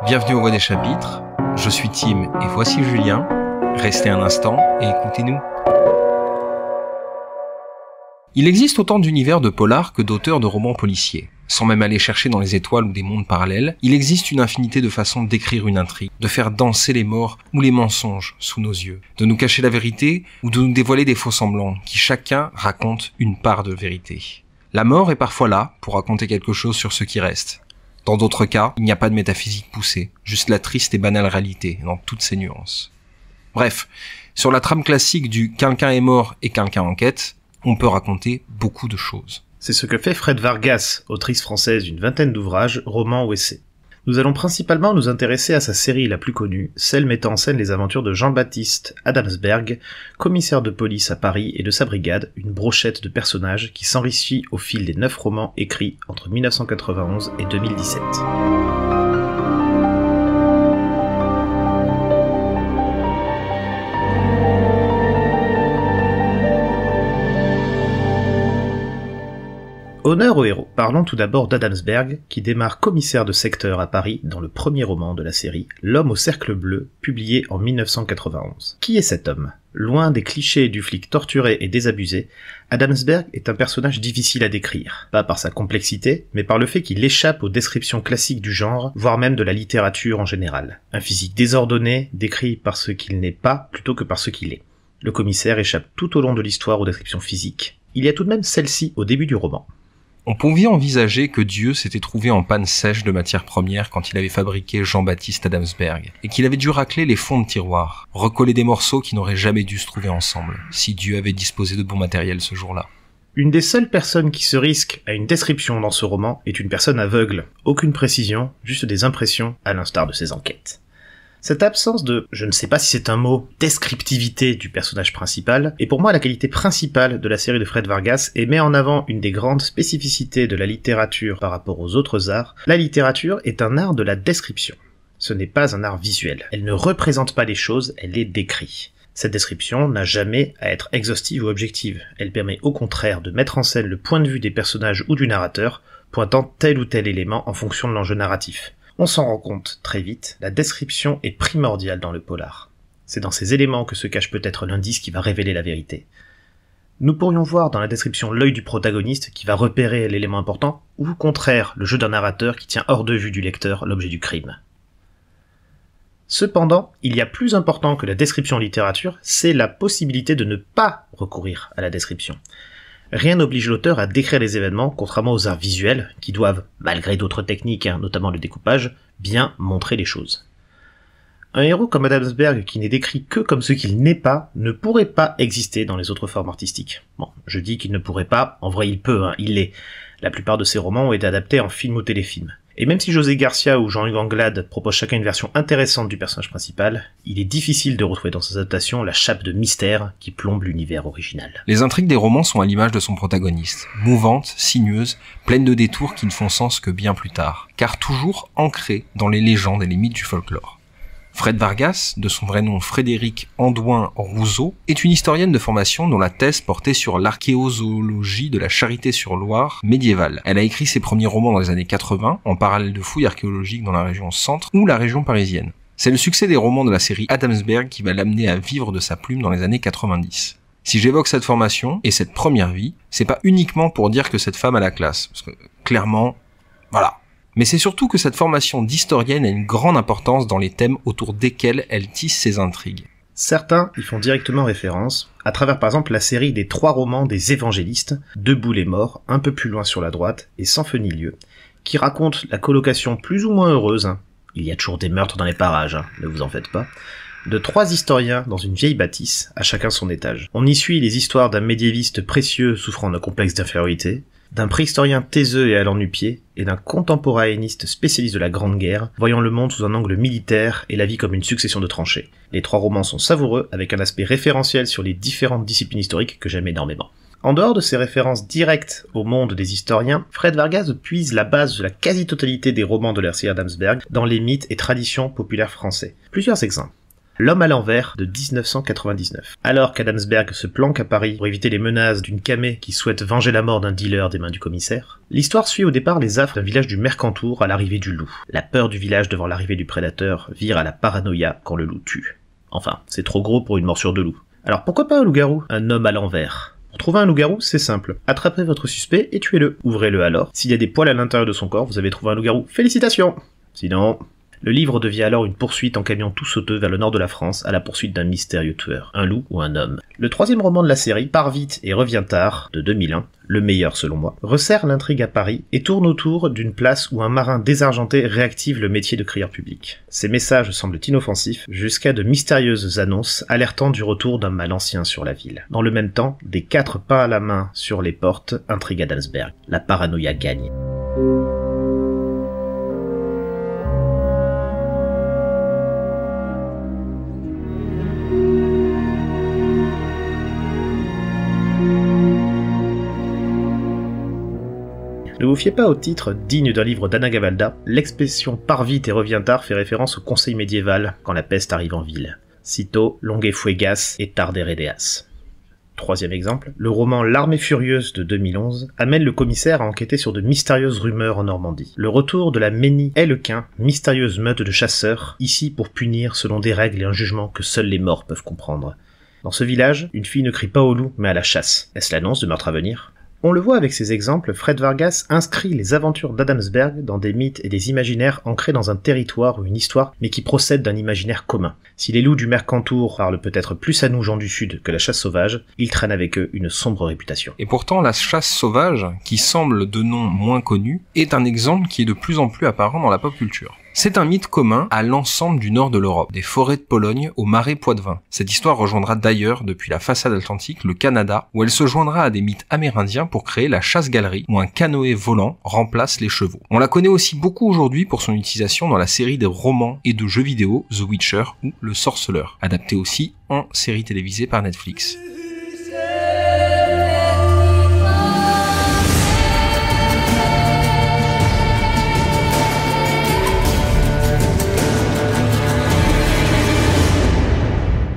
Bienvenue au Voix des Chapitres, je suis Tim et voici Julien. Restez un instant et écoutez-nous. Il existe autant d'univers de polar que d'auteurs de romans policiers. Sans même aller chercher dans les étoiles ou des mondes parallèles, il existe une infinité de façons d'écrire une intrigue, de faire danser les morts ou les mensonges sous nos yeux, de nous cacher la vérité ou de nous dévoiler des faux-semblants qui chacun racontent une part de vérité. La mort est parfois là pour raconter quelque chose sur ce qui reste. Dans d'autres cas, il n'y a pas de métaphysique poussée, juste la triste et banale réalité, dans toutes ses nuances. Bref, sur la trame classique du « quelqu'un est mort et quelqu'un enquête », on peut raconter beaucoup de choses. C'est ce que fait Fred Vargas, autrice française d'une vingtaine d'ouvrages, romans ou essais. Nous allons principalement nous intéresser à sa série la plus connue, celle mettant en scène les aventures de Jean-Baptiste Adamsberg, commissaire de police à Paris et de sa brigade, une brochette de personnages qui s'enrichit au fil des 9 romans écrits entre 1991 et 2017. Honneur aux héros. Parlons tout d'abord d'Adamsberg, qui démarre commissaire de secteur à Paris dans le premier roman de la série, L'homme au cercle bleu, publié en 1991. Qui est cet homme ? Loin des clichés du flic torturé et désabusé, Adamsberg est un personnage difficile à décrire, pas par sa complexité, mais par le fait qu'il échappe aux descriptions classiques du genre, voire même de la littérature en général. Un physique désordonné, décrit par ce qu'il n'est pas plutôt que par ce qu'il est. Le commissaire échappe tout au long de l'histoire aux descriptions physiques. Il y a tout de même celle-ci au début du roman. On pouvait envisager que Dieu s'était trouvé en panne sèche de matières premières quand il avait fabriqué Jean-Baptiste Adamsberg, et qu'il avait dû racler les fonds de tiroir, recoller des morceaux qui n'auraient jamais dû se trouver ensemble, si Dieu avait disposé de bon matériel ce jour-là. Une des seules personnes qui se risque à une description dans ce roman est une personne aveugle. Aucune précision, juste des impressions, à l'instar de ses enquêtes. Cette absence de, je ne sais pas si c'est un mot, descriptivité du personnage principal, est pour moi la qualité principale de la série de Fred Vargas et met en avant une des grandes spécificités de la littérature par rapport aux autres arts. La littérature est un art de la description. Ce n'est pas un art visuel. Elle ne représente pas les choses, elle les décrit. Cette description n'a jamais à être exhaustive ou objective. Elle permet au contraire de mettre en scène le point de vue des personnages ou du narrateur, pointant tel ou tel élément en fonction de l'enjeu narratif. On s'en rend compte très vite, la description est primordiale dans le polar. C'est dans ces éléments que se cache peut-être l'indice qui va révéler la vérité. Nous pourrions voir dans la description l'œil du protagoniste qui va repérer l'élément important, ou au contraire le jeu d'un narrateur qui tient hors de vue du lecteur l'objet du crime. Cependant, il y a plus important que la description littérature, c'est la possibilité de ne pas recourir à la description. Rien n'oblige l'auteur à décrire les événements, contrairement aux arts visuels, qui doivent, malgré d'autres techniques, notamment le découpage, bien montrer les choses. Un héros comme Adamsberg, qui n'est décrit que comme ce qu'il n'est pas, ne pourrait pas exister dans les autres formes artistiques. Bon, je dis qu'il ne pourrait pas, en vrai il peut, il l'est. La plupart de ses romans ont été adaptés en film ou téléfilm. Et même si José Garcia ou Jean-Hugues Anglade proposent chacun une version intéressante du personnage principal, il est difficile de retrouver dans ces adaptations la chape de mystère qui plombe l'univers original. Les intrigues des romans sont à l'image de son protagoniste, mouvantes, sinueuses, pleines de détours qui ne font sens que bien plus tard, car toujours ancrées dans les légendes et les mythes du folklore. Fred Vargas, de son vrai nom Frédéric Andouin Rousseau, est une historienne de formation dont la thèse portait sur l'archéozoologie de la Charité-sur-Loire médiévale. Elle a écrit ses premiers romans dans les années 80, en parallèle de fouilles archéologiques dans la région centre ou la région parisienne. C'est le succès des romans de la série Adamsberg qui va l'amener à vivre de sa plume dans les années 90. Si j'évoque cette formation et cette première vie, c'est pas uniquement pour dire que cette femme a la classe, parce que clairement, voilà. Mais c'est surtout que cette formation d'historienne a une grande importance dans les thèmes autour desquels elle tisse ses intrigues. Certains y font directement référence, à travers par exemple la série des 3 romans des évangélistes, Debout les morts, un peu plus loin sur la droite, et Sans feu ni lieu, qui racontent la colocation plus ou moins heureuse, il y a toujours des meurtres dans les parages, ne vous en faites pas, de 3 historiens dans une vieille bâtisse, à chacun son étage. On y suit les histoires d'un médiéviste précieux souffrant d'un complexe d'infériorité, d'un préhistorien taiseux et allant nu-pied, et d'un contemporanéiste spécialiste de la Grande Guerre, voyant le monde sous un angle militaire et la vie comme une succession de tranchées. Les 3 romans sont savoureux, avec un aspect référentiel sur les différentes disciplines historiques que j'aime énormément. En dehors de ces références directes au monde des historiens, Fred Vargas puise la base de la quasi-totalité des romans de l'R.C. Adamsberg dans les mythes et traditions populaires français. Plusieurs exemples. L'homme à l'envers de 1999. Alors qu'Adamsberg se planque à Paris pour éviter les menaces d'une camée qui souhaite venger la mort d'un dealer des mains du commissaire, l'histoire suit au départ les affres d'un village du Mercantour à l'arrivée du loup. La peur du village devant l'arrivée du prédateur vire à la paranoïa quand le loup tue. Enfin, c'est trop gros pour une morsure de loup. Alors pourquoi pas un loup-garou? Un homme à l'envers. Pour trouver un loup-garou, c'est simple. Attrapez votre suspect et tuez-le. Ouvrez-le alors. S'il y a des poils à l'intérieur de son corps, vous avez trouvé un loup-garou. Félicitations! Sinon... Le livre devient alors une poursuite en camion tout sauteux vers le nord de la France à la poursuite d'un mystérieux tueur, un loup ou un homme. Le troisième roman de la série, Pars vite et reviens tard, de 2001, le meilleur selon moi, resserre l'intrigue à Paris et tourne autour d'une place où un marin désargenté réactive le métier de crieur public. Ces messages semblent inoffensifs jusqu'à de mystérieuses annonces alertant du retour d'un mal ancien sur la ville. Dans le même temps, des 4 pains à la main sur les portes intriguent Adamsberg. La paranoïa gagne. Ne vous fiez pas au titre digne d'un livre d'Anna Gavalda, l'expression « pars vite et reviens tard » fait référence au conseil médiéval quand la peste arrive en ville. Cito longue fuegas et tarde redeas. Troisième exemple, le roman L'Armée furieuse de 2011 amène le commissaire à enquêter sur de mystérieuses rumeurs en Normandie. Le retour de la Ménie-Hellequin, mystérieuse meute de chasseurs, ici pour punir selon des règles et un jugement que seuls les morts peuvent comprendre. Dans ce village, une fille ne crie pas au loup mais à la chasse. Est-ce l'annonce de meurtre à venir ? On le voit avec ces exemples, Fred Vargas inscrit les aventures d'Adamsberg dans des mythes et des imaginaires ancrés dans un territoire ou une histoire, mais qui procèdent d'un imaginaire commun. Si les loups du Mercantour parlent peut-être plus à nous gens du Sud que la chasse sauvage, ils traînent avec eux une sombre réputation. Et pourtant, la chasse sauvage, qui semble de nom moins connu, est un exemple qui est de plus en plus apparent dans la pop culture. C'est un mythe commun à l'ensemble du nord de l'Europe, des forêts de Pologne aux marais poitevins. Cette histoire rejoindra d'ailleurs, depuis la façade atlantique, le Canada, où elle se joindra à des mythes amérindiens pour créer la chasse-galerie, où un canoë volant remplace les chevaux. On la connaît aussi beaucoup aujourd'hui pour son utilisation dans la série des romans et de jeux vidéo The Witcher ou Le Sorceleur, adapté aussi en série télévisée par Netflix.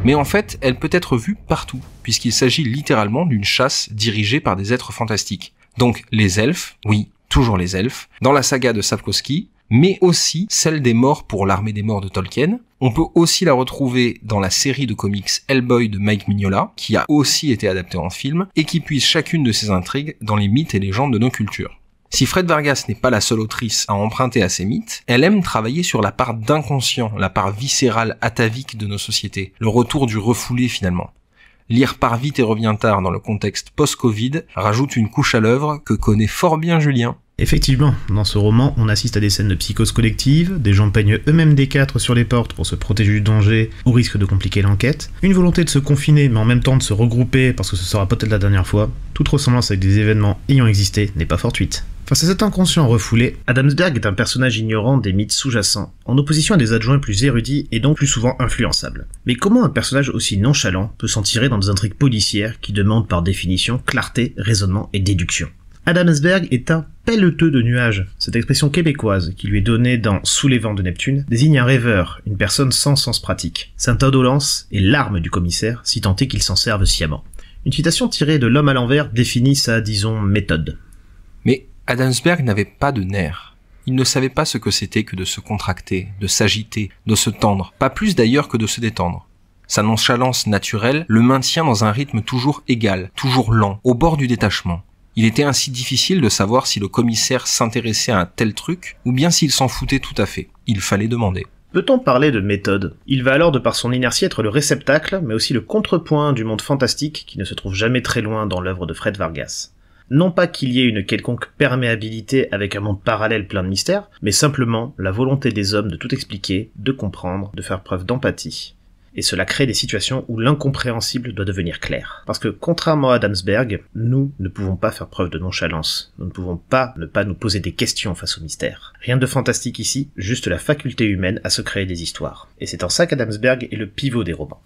Mais en fait, elle peut être vue partout, puisqu'il s'agit littéralement d'une chasse dirigée par des êtres fantastiques. Donc les elfes, oui, toujours les elfes, dans la saga de Sapkowski, mais aussi celle des morts pour l'Armée des morts de Tolkien. On peut aussi la retrouver dans la série de comics Hellboy de Mike Mignola, qui a aussi été adaptée en film, et qui puise chacune de ses intrigues dans les mythes et légendes de nos cultures. Si Fred Vargas n'est pas la seule autrice à emprunter à ces mythes, elle aime travailler sur la part d'inconscient, la part viscérale, atavique de nos sociétés, le retour du refoulé finalement. Lire Pars vite et reviens tard dans le contexte post-Covid rajoute une couche à l'œuvre que connaît fort bien Julien. Effectivement, dans ce roman, on assiste à des scènes de psychose collective, des gens peignent eux-mêmes des 4 sur les portes pour se protéger du danger, au risque de compliquer l'enquête, une volonté de se confiner mais en même temps de se regrouper parce que ce sera peut-être la dernière fois, toute ressemblance avec des événements ayant existé n'est pas fortuite. Face à cet inconscient refoulé, Adamsberg est un personnage ignorant des mythes sous-jacents, en opposition à des adjoints plus érudits et donc plus souvent influençables. Mais comment un personnage aussi nonchalant peut s'en tirer dans des intrigues policières qui demandent par définition clarté, raisonnement et déduction ? Adamsberg est un pelleteux de nuages. Cette expression québécoise qui lui est donnée dans Sous les vents de Neptune désigne un rêveur, une personne sans sens pratique. Cette indolence est l'arme du commissaire, si tant est qu'il s'en serve sciemment. Une citation tirée de L'Homme à l'envers définit sa, disons, méthode. Mais Adamsberg n'avait pas de nerfs. Il ne savait pas ce que c'était que de se contracter, de s'agiter, de se tendre, pas plus d'ailleurs que de se détendre. Sa nonchalance naturelle le maintient dans un rythme toujours égal, toujours lent, au bord du détachement. Il était ainsi difficile de savoir si le commissaire s'intéressait à un tel truc, ou bien s'il s'en foutait tout à fait. Il fallait demander. Peut-on parler de méthode ? Il va alors de par son inertie être le réceptacle, mais aussi le contrepoint du monde fantastique qui ne se trouve jamais très loin dans l'œuvre de Fred Vargas. Non pas qu'il y ait une quelconque perméabilité avec un monde parallèle plein de mystères, mais simplement la volonté des hommes de tout expliquer, de comprendre, de faire preuve d'empathie. Et cela crée des situations où l'incompréhensible doit devenir clair. Parce que, contrairement à Adamsberg, nous ne pouvons pas faire preuve de nonchalance. Nous ne pouvons pas ne pas nous poser des questions face au mystère. Rien de fantastique ici, juste la faculté humaine à se créer des histoires. Et c'est en ça qu'Adamsberg est le pivot des romans.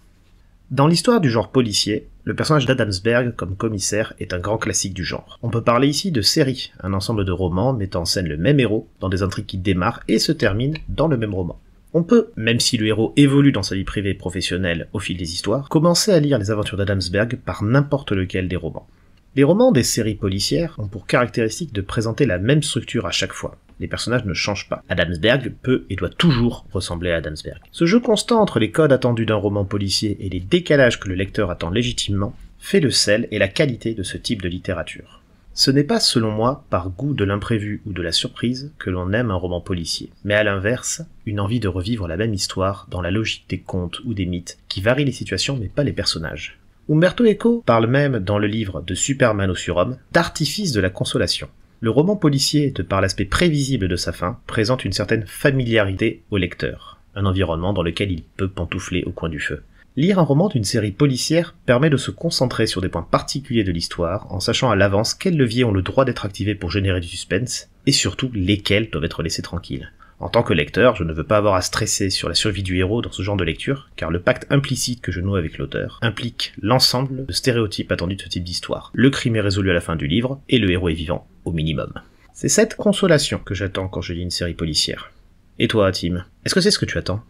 Dans l'histoire du genre policier, le personnage d'Adamsberg comme commissaire est un grand classique du genre. On peut parler ici de série, un ensemble de romans mettant en scène le même héros, dans des intrigues qui démarrent et se terminent dans le même roman. On peut, même si le héros évolue dans sa vie privée et professionnelle au fil des histoires, commencer à lire les aventures d'Adamsberg par n'importe lequel des romans. Les romans des séries policières ont pour caractéristique de présenter la même structure à chaque fois. Les personnages ne changent pas. Adamsberg peut et doit toujours ressembler à Adamsberg. Ce jeu constant entre les codes attendus d'un roman policier et les décalages que le lecteur attend légitimement fait le sel et la qualité de ce type de littérature. Ce n'est pas, selon moi, par goût de l'imprévu ou de la surprise que l'on aime un roman policier, mais à l'inverse, une envie de revivre la même histoire dans la logique des contes ou des mythes qui varient les situations mais pas les personnages. Umberto Eco parle même, dans le livre de Superman au surhomme, d'artifice de la consolation. Le roman policier, de par l'aspect prévisible de sa fin, présente une certaine familiarité au lecteur, un environnement dans lequel il peut pantoufler au coin du feu. Lire un roman d'une série policière permet de se concentrer sur des points particuliers de l'histoire, en sachant à l'avance quels leviers ont le droit d'être activés pour générer du suspense, et surtout lesquels doivent être laissés tranquilles. En tant que lecteur, je ne veux pas avoir à stresser sur la survie du héros dans ce genre de lecture, car le pacte implicite que je noue avec l'auteur implique l'ensemble de stéréotypes attendus de ce type d'histoire. Le crime est résolu à la fin du livre, et le héros est vivant, au minimum. C'est cette consolation que j'attends quand je lis une série policière. Et toi, Tim, est-ce que c'est ce que tu attends ?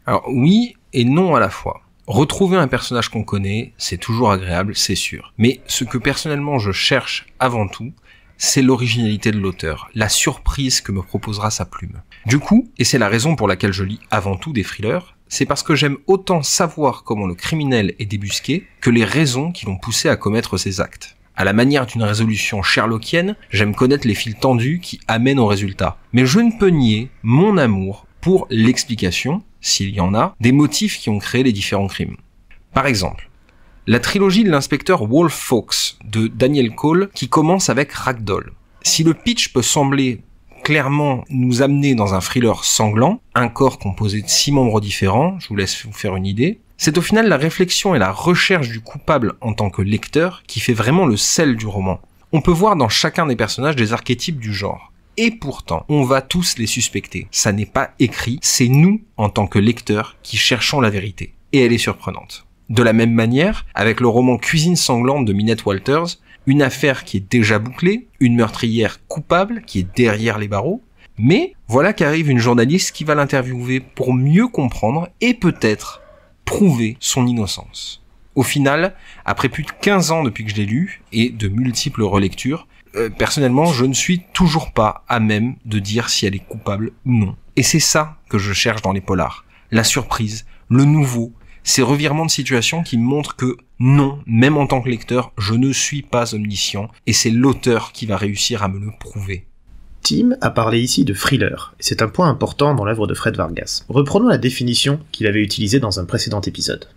Alors oui et non à la fois. Retrouver un personnage qu'on connaît, c'est toujours agréable, c'est sûr. Mais ce que personnellement je cherche avant tout, c'est l'originalité de l'auteur, la surprise que me proposera sa plume. Du coup, et c'est la raison pour laquelle je lis avant tout des thrillers, c'est parce que j'aime autant savoir comment le criminel est débusqué que les raisons qui l'ont poussé à commettre ses actes. À la manière d'une résolution sherlockienne, j'aime connaître les fils tendus qui amènent au résultat. Mais je ne peux nier mon amour pour l'explication, s'il y en a, des motifs qui ont créé les différents crimes. Par exemple, la trilogie de l'inspecteur Wolf Fawkes de Daniel Cole qui commence avec Ragdoll. Si le pitch peut sembler clairement nous amener dans un thriller sanglant, un corps composé de 6 membres différents, je vous laisse vous faire une idée, c'est au final la réflexion et la recherche du coupable en tant que lecteur qui fait vraiment le sel du roman. On peut voir dans chacun des personnages des archétypes du genre. Et pourtant, on va tous les suspecter. Ça n'est pas écrit, c'est nous, en tant que lecteurs, qui cherchons la vérité. Et elle est surprenante. De la même manière, avec le roman Cuisine sanglante de Minette Walters, une affaire qui est déjà bouclée, une meurtrière coupable qui est derrière les barreaux, mais voilà qu'arrive une journaliste qui va l'interviewer pour mieux comprendre et peut-être prouver son innocence. Au final, après plus de 15 ans depuis que je l'ai lu, et de multiples relectures, personnellement, je ne suis toujours pas à même de dire si elle est coupable ou non. Et c'est ça que je cherche dans les polars. La surprise, le nouveau, ces revirements de situation qui me montrent que non, même en tant que lecteur, je ne suis pas omniscient, et c'est l'auteur qui va réussir à me le prouver. Tim a parlé ici de thriller, et c'est un point important dans l'œuvre de Fred Vargas. Reprenons la définition qu'il avait utilisée dans un précédent épisode.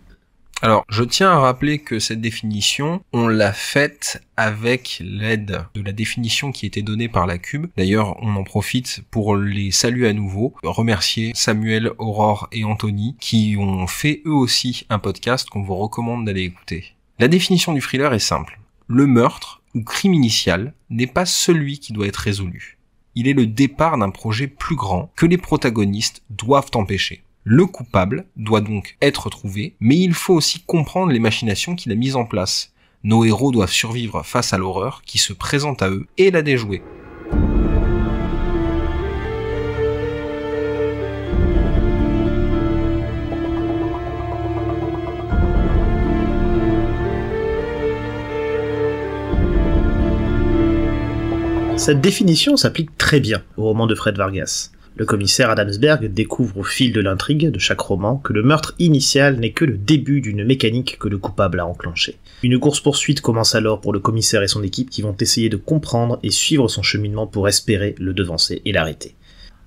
Alors, je tiens à rappeler que cette définition, on l'a faite avec l'aide de la définition qui était donnée par la Cube. D'ailleurs, on en profite pour les saluer à nouveau, remercier Samuel, Aurore et Anthony qui ont fait eux aussi un podcast qu'on vous recommande d'aller écouter. La définition du thriller est simple. Le meurtre ou crime initial n'est pas celui qui doit être résolu. Il est le départ d'un projet plus grand que les protagonistes doivent empêcher. Le coupable doit donc être trouvé, mais il faut aussi comprendre les machinations qu'il a mises en place. Nos héros doivent survivre face à l'horreur qui se présente à eux et la déjouer. Cette définition s'applique très bien au roman de Fred Vargas. Le commissaire Adamsberg découvre au fil de l'intrigue de chaque roman que le meurtre initial n'est que le début d'une mécanique que le coupable a enclenchée. Une course-poursuite commence alors pour le commissaire et son équipe qui vont essayer de comprendre et suivre son cheminement pour espérer le devancer et l'arrêter.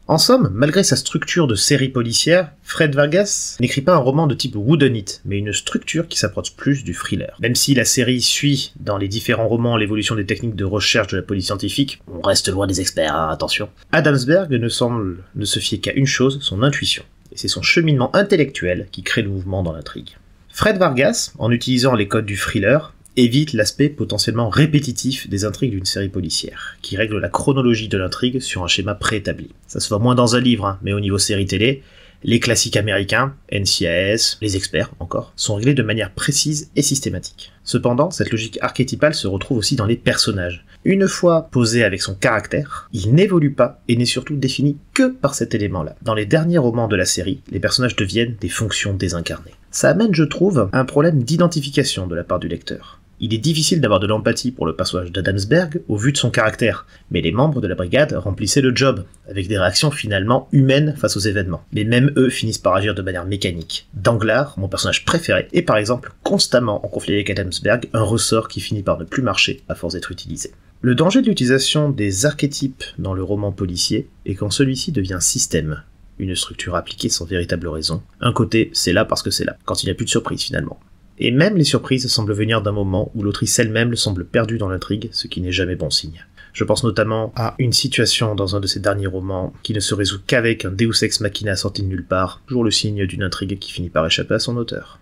En somme, malgré sa structure de série policière, Fred Vargas n'écrit pas un roman de type whodunit, mais une structure qui s'approche plus du thriller. Même si la série suit dans les différents romans l'évolution des techniques de recherche de la police scientifique, on reste loin des experts, hein, attention. Adamsberg ne semble ne se fier qu'à une chose, son intuition. Et c'est son cheminement intellectuel qui crée le mouvement dans l'intrigue. Fred Vargas, en utilisant les codes du thriller, évite l'aspect potentiellement répétitif des intrigues d'une série policière, qui règle la chronologie de l'intrigue sur un schéma préétabli. Ça se voit moins dans un livre, mais au niveau série télé, Les classiques américains, NCIS, les experts encore, sont réglés de manière précise et systématique. Cependant, cette logique archétypale se retrouve aussi dans les personnages. Une fois posé avec son caractère, il n'évolue pas et n'est surtout défini que par cet élément-là. Dans les derniers romans de la série, les personnages deviennent des fonctions désincarnées. Ça amène, je trouve, un problème d'identification de la part du lecteur. Il est difficile d'avoir de l'empathie pour le personnage d'Adamsberg au vu de son caractère, mais les membres de la brigade remplissaient le job, avec des réactions finalement humaines face aux événements. Mais même eux finissent par agir de manière mécanique. Danglars, mon personnage préféré, est par exemple constamment en conflit avec Adamsberg, un ressort qui finit par ne plus marcher à force d'être utilisé. Le danger de l'utilisation des archétypes dans le roman policier est quand celui-ci devient système, une structure appliquée sans véritable raison. Un côté, c'est là parce que c'est là, quand il n'y a plus de surprise finalement. Et même les surprises semblent venir d'un moment où l'autrice elle-même semble perdue dans l'intrigue, ce qui n'est jamais bon signe. Je pense notamment à une situation dans un de ses derniers romans qui ne se résout qu'avec un Deus Ex Machina sorti de nulle part, toujours le signe d'une intrigue qui finit par échapper à son auteur.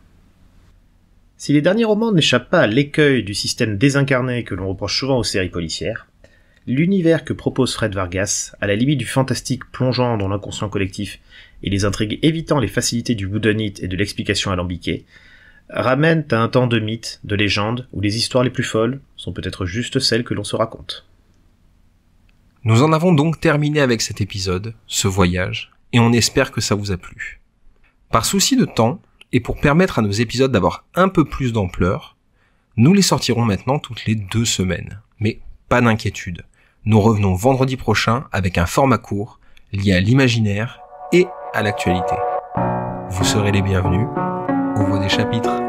Si les derniers romans n'échappent pas à l'écueil du système désincarné que l'on reproche souvent aux séries policières, l'univers que propose Fred Vargas, à la limite du fantastique plongeant dans l'inconscient collectif et les intrigues évitant les facilités du whodunit et de l'explication alambiquée, ramènent à un temps de mythes, de légendes, où les histoires les plus folles sont peut-être juste celles que l'on se raconte. Nous en avons donc terminé avec cet épisode, ce voyage, et on espère que ça vous a plu. Par souci de temps, et pour permettre à nos épisodes d'avoir un peu plus d'ampleur, nous les sortirons maintenant toutes les 2 semaines. Mais pas d'inquiétude, nous revenons vendredi prochain avec un format court, lié à l'imaginaire et à l'actualité. Vous serez les bienvenus au bout des chapitres.